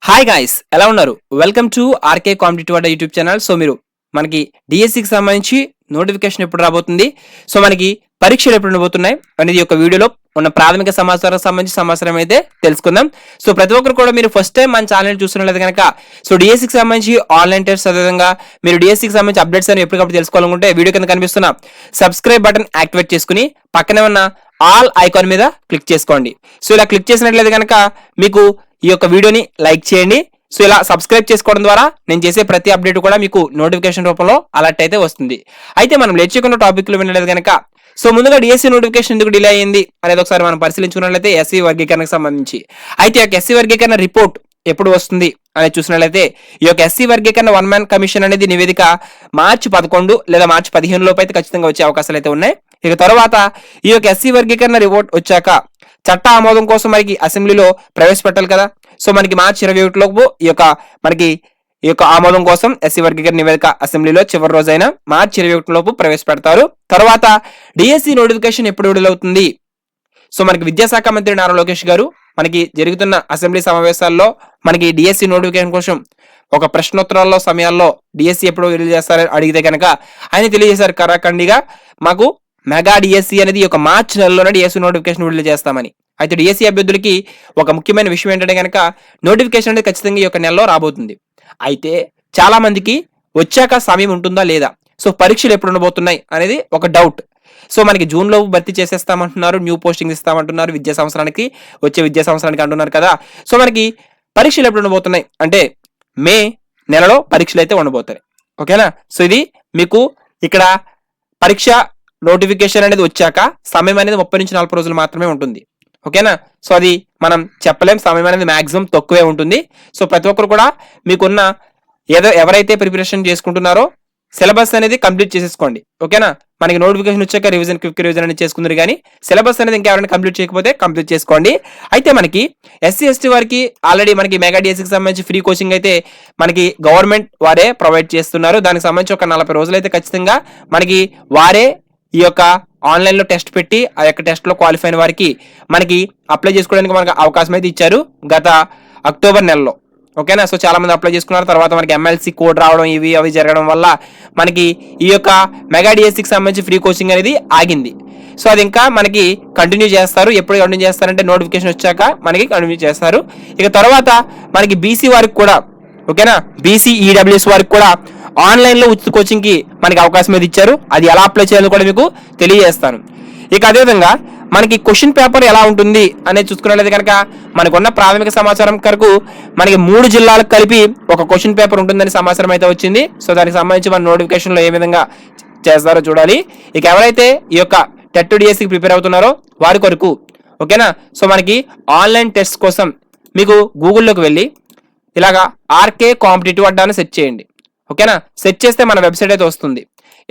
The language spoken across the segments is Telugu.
హాయ్ గాయ్స్, ఎలా ఉన్నారు? వెల్కమ్ టు ఆర్కే కాంపిటేటివ్ అడ్డా యూట్యూబ్ ఛానల్. సో మీరు మనకి డిఎస్సికి సంబంధించి నోటిఫికేషన్ ఎప్పుడు రాబోతుంది, సో మనకి పరీక్షలు ఎప్పుడు ఉండబోతున్నాయి అనేది ఒక వీడియోలో ఉన్న ప్రాథమిక సమాచారం సంబంధించి సమాచారం అయితే తెలుసుకుందాం. సో ప్రతి ఒక్కరు కూడా మీరు ఫస్ట్ టైం మన ఛానల్ చూస్తున్నట్లయితే కనుక సో డిఎస్సికి సంబంధించి ఆన్లైన్ టెస్ట్ అదేవిధంగా మీరు డిఎస్సికి సంబంధించి అప్డేట్స్ అని ఎప్పటికప్పుడు తెలుసుకోవాలనుకుంటే వీడియో కింద కనిపిస్తున్న సబ్స్క్రైబ్ బటన్ యాక్టివేట్ చేసుకుని పక్కనే ఉన్న ఆల్ ఐకాన్ మీద క్లిక్ చేసుకోండి. సో ఇలా క్లిక్ చేసినట్లయితే కనుక మీకు ఈ యొక్క వీడియోని లైక్ చేయండి. సో ఇలా సబ్స్క్రైబ్ చేసుకోవడం ద్వారా నేను చేసే ప్రతి అప్డేట్ కూడా మీకు నోటిఫికేషన్ రూపంలో అలర్ట్ అయితే వస్తుంది. అయితే మనం లేట్ చేయకుండా టాపిక్ లో వినలేదు కనుక సో ముందుగా డిఎస్సి నోటిఫికేషన్ ఎందుకు డిలే అయ్యింది అనేది ఒకసారి మనం పరిశీలించుకున్నట్లయితే ఎస్సీ వర్గీకరణకు సంబంధించి అయితే ఈ ఎస్సీ వర్గీకరణ రిపోర్ట్ ఎప్పుడు వస్తుంది అనేది చూసినట్లయితే ఈ యొక్క ఎస్సీ వర్గీకరణ వన్ మ్యాన్ కమిషన్ అనేది నివేదిక మార్చి 11 లేదా మార్చి 15 లోపు అయితే ఖచ్చితంగా వచ్చే అవకాశాలు అయితే ఉన్నాయి. ఇక తర్వాత ఈ యొక్క ఎస్సీ వర్గీకరణ రిపోర్ట్ వచ్చాక చట్ట ఆమోదం కోసం మనకి అసెంబ్లీలో ప్రవేశపెట్టాలి కదా. సో మనకి మార్చి 21 లోపు ఈ యొక్క ఆమోదం కోసం ఎస్సీ వర్గీకరణ నివేదిక అసెంబ్లీలో చివరి రోజైన మార్చి 21 లోపు ప్రవేశపెడతారు. తర్వాత డిఎస్సి నోటిఫికేషన్ ఎప్పుడు విడుదలవుతుంది, సో మనకి విద్యాశాఖ మంత్రి నారా లోకేష్ గారు మనకి జరుగుతున్న అసెంబ్లీ సమావేశాల్లో మనకి డిఎస్సి నోటిఫికేషన్ కోసం ఒక ప్రశ్నోత్తరాల్లో సమయాల్లో డిఎస్సి ఎప్పుడు విడుదల చేస్తారని అడిగితే కనుక ఆయన తెలియజేశారు కరాఖండిగా మాకు మెగా డిఎస్సి అనేది ఒక మార్చి నెలలోనే డిఎస్సి నోటిఫికేషన్ విడుదల చేస్తామని. అయితే డిఎస్సి అభ్యర్థులకి ఒక ముఖ్యమైన విషయం ఏంటంటే కనుక నోటిఫికేషన్ అనేది ఖచ్చితంగా ఈ యొక్క నెలలో రాబోతుంది. అయితే చాలా మందికి వచ్చాక సమయం ఉంటుందా లేదా, సో పరీక్షలు ఎప్పుడు ఉండబోతున్నాయి అనేది ఒక డౌట్. సో మనకి జూన్ లో భర్తీ చేసేస్తామంటున్నారు, న్యూ పోస్టింగ్ ఇస్తామంటున్నారు వచ్చే విద్యా సంవత్సరానికి అంటున్నారు కదా. సో మనకి పరీక్షలు ఎప్పుడు ఉండబోతున్నాయి అంటే మే నెలలో పరీక్షలు అయితే ఉండబోతాయి. ఓకేనా. సో ఇది మీకు ఇక్కడ పరీక్ష నోటిఫికేషన్ అనేది వచ్చాక సమయం అనేది 30 నుంచి 40 రోజులు మాత్రమే ఉంటుంది. ఓకేనా. సో అది మనం చెప్పలేం, సమయం అనేది మాక్సిమం తక్కువే ఉంటుంది. సో ప్రతి ఒక్కరు కూడా మీకున్న ఎవరైతే ప్రిపరేషన్ చేసుకుంటున్నారో సిలబస్ అనేది కంప్లీట్ చేసేసుకోండి. ఓకేనా. మనకి నోటిఫికేషన్ వచ్చాక క్విక్ రివిజన్ అనేది చేసుకుందరు కానీ సిలబస్ అనేది ఇంకా ఎవరైనా కంప్లీట్ చేయకపోతే కంప్లీట్ చేసుకోండి. అయితే మనకి ఎస్సీ ఎస్టీ వారికి ఆల్రెడీ మనకి మెగా డిఎస్సికి సంబంధించి ఫ్రీ కోచింగ్ అయితే మనకి గవర్నమెంట్ వారే ప్రొవైడ్ చేస్తున్నారు. దానికి సంబంధించి ఒక 40 రోజులు అయితే ఖచ్చితంగా మనకి వారే ఈ యొక్క ఆన్లైన్ లో టెస్ట్ పెట్టి ఆ యొక్క టెస్ట్ లో క్వాలిఫై అయిన వారికి మనకి అప్లై చేసుకోవడానికి మనకు అవకాశం అయితే ఇచ్చారు గత అక్టోబర్ నెలలో. ఓకేనా. సో చాలా మంది అప్లై చేసుకున్నారు. తర్వాత మనకి ఎమ్మెల్సీ కోడ్ రావడం అవి జరగడం వల్ల మనకి ఈ యొక్క మెగా డిఎస్సికి సంబంధించి ఫ్రీ కోచింగ్ అనేది ఆగింది. సో అది ఇంకా మనకి కంటిన్యూ చేస్తారు. ఎప్పుడు కంటిన్యూ చేస్తారంటే నోటిఫికేషన్ వచ్చాక మనకి కంటిన్యూ చేస్తారు. ఇక తర్వాత మనకి బీసీ వారికి కూడా ఓకేనా, బీసీ ఈడబ్ల్యూఎస్ వారికి కూడా ఆన్లైన్ లో ఉచిత కోచింగ్ కి మనకి అవకాశం అయితే ఇచ్చారు. అది ఎలా అప్లై చేయాలో కూడా మీకు తెలియజేస్తాను. ఇక అదేవిధంగా మనకి క్వశ్చన్ పేపర్ ఎలా ఉంటుంది అనేది చూసుకున్నట్లయితే కనుక మనకున్న ప్రాథమిక సమాచారం వరకు మనకి 3 జిల్లాలకు కలిపి ఒక క్వశ్చన్ పేపర్ ఉంటుందని సమాచారం అయితే వచ్చింది. సో దానికి సంబంధించి మన నోటిఫికేషన్ లో ఏ విధంగా చేస్తారో చూడాలి. ఇక ఎవరైతే ఈ యొక్క టెట్ డిఎస్సికి ప్రిపేర్ అవుతున్నారో వారి కొరకు ఓకేనా. సో మనకి ఆన్లైన్ టెస్ట్ కోసం మీకు గూగుల్లోకి వెళ్ళి ఇలాగా ఆర్కే కాంపిటేటివ్ అడ్డాను సెర్చ్ చేయండి. ఓకేనా. సెర్చ్ చేస్తే మన వెబ్సైట్ అయితే వస్తుంది.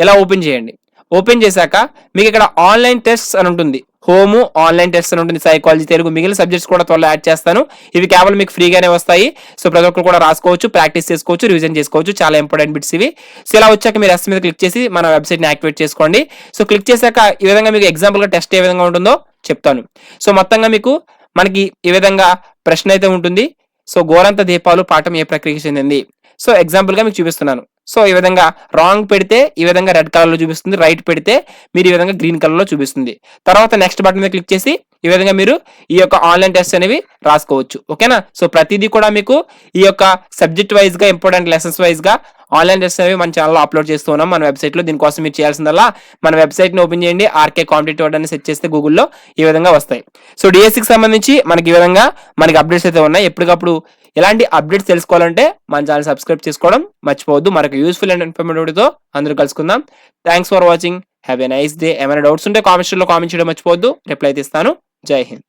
ఇలా ఓపెన్ చేయండి. ఓపెన్ చేశాక మీకు ఇక్కడ ఆన్లైన్ టెస్ట్ అని ఉంటుంది, హోము ఆన్లైన్ టెస్ట్ అని ఉంటుంది, సైకాలజీ, తెలుగు, మిగిలిన సబ్జెక్ట్స్ కూడా త్వరలో యాడ్ చేస్తాను. ఇవి కేవలం మీకు ఫ్రీగానే వస్తాయి. సో ప్రతి ఒక్కరు కూడా రాసుకోవచ్చు, ప్రాక్టీస్ చేసుకోవచ్చు, రివిజన్ చేసుకోవచ్చు. చాలా ఇంపార్టెంట్ బిట్స్ ఇవి. సో ఇలా వచ్చాక మీరు ఎస్ మీద క్లిక్ చేసి మన వెబ్సైట్ని యాక్టివేట్ చేసుకోండి. సో క్లిక్ చేశాక ఈ విధంగా మీకు ఎగ్జాంపుల్గా టెస్ట్ ఏ విధంగా ఉంటుందో చెప్తాను. సో మొత్తంగా మీకు మనకి ఈ విధంగా ప్రశ్న అయితే ఉంటుంది. సో గోరంత దీపాలు పాఠం ఏ ప్రక్రియకి చెందింది. సో ఎగ్జాంపుల్ గా మీకు చూపిస్తున్నాను. సో ఈ విధంగా రాంగ్ పెడితే ఈ విధంగా రెడ్ కలర్ లో చూపిస్తుంది, రైట్ పెడితే మీరు ఈ విధంగా గ్రీన్ కలర్ లో చూపిస్తుంది. తర్వాత నెక్స్ట్ బటన్ మీద క్లిక్ చేసి ఈ విధంగా మీరు ఈ యొక్క ఆన్లైన్ టెస్ట్ అనేవి రాసుకోవచ్చు. ఓకేనా. సో ప్రతిదీ కూడా మీకు ఈ యొక్క సబ్జెక్ట్ వైజ్ గా ఇంపార్టెంట్ లెసన్స్ వైజ్ గా ఆన్లైన్ టెస్ట్ అనేవి మన ఛానల్లో అప్లోడ్ చేస్తూ ఉన్నాం మన వెబ్సైట్ లో. దీనికోసం మీరు చేయాల్సిందల్లా మన వెబ్సైట్ ని ఓపెన్ చేయండి, ఆర్కే కాంపిటేటివ్ అని సెర్చ్ చేస్తే గూగుల్లో ఈ విధంగా వస్తాయి. సో డిఎస్సికి సంబంధించి మనకి ఈ విధంగా మనకి అప్డేట్స్ అయితే ఉన్నాయి. ఎప్పటికప్పుడు ఇలాంటి అప్డేట్స్ తెలుసుకోవాలంటే మన ఛానల్ సబ్స్క్రైబ్ చేసుకోవడం మర్చిపోవద్దు. మనకు యూస్ఫుల్ అండ్ ఇన్ఫర్మేటివ్ తో అందరూ కలుసుకుందాం. Thanks for watching. Have a nice day. ఏమైనా డౌట్స్ ఉంటే కామెంట్స్ లో కామెంట్ చేయడం మర్చిపోవద్దు, రిప్లై అయితే ఇస్తాను. జై హింద్.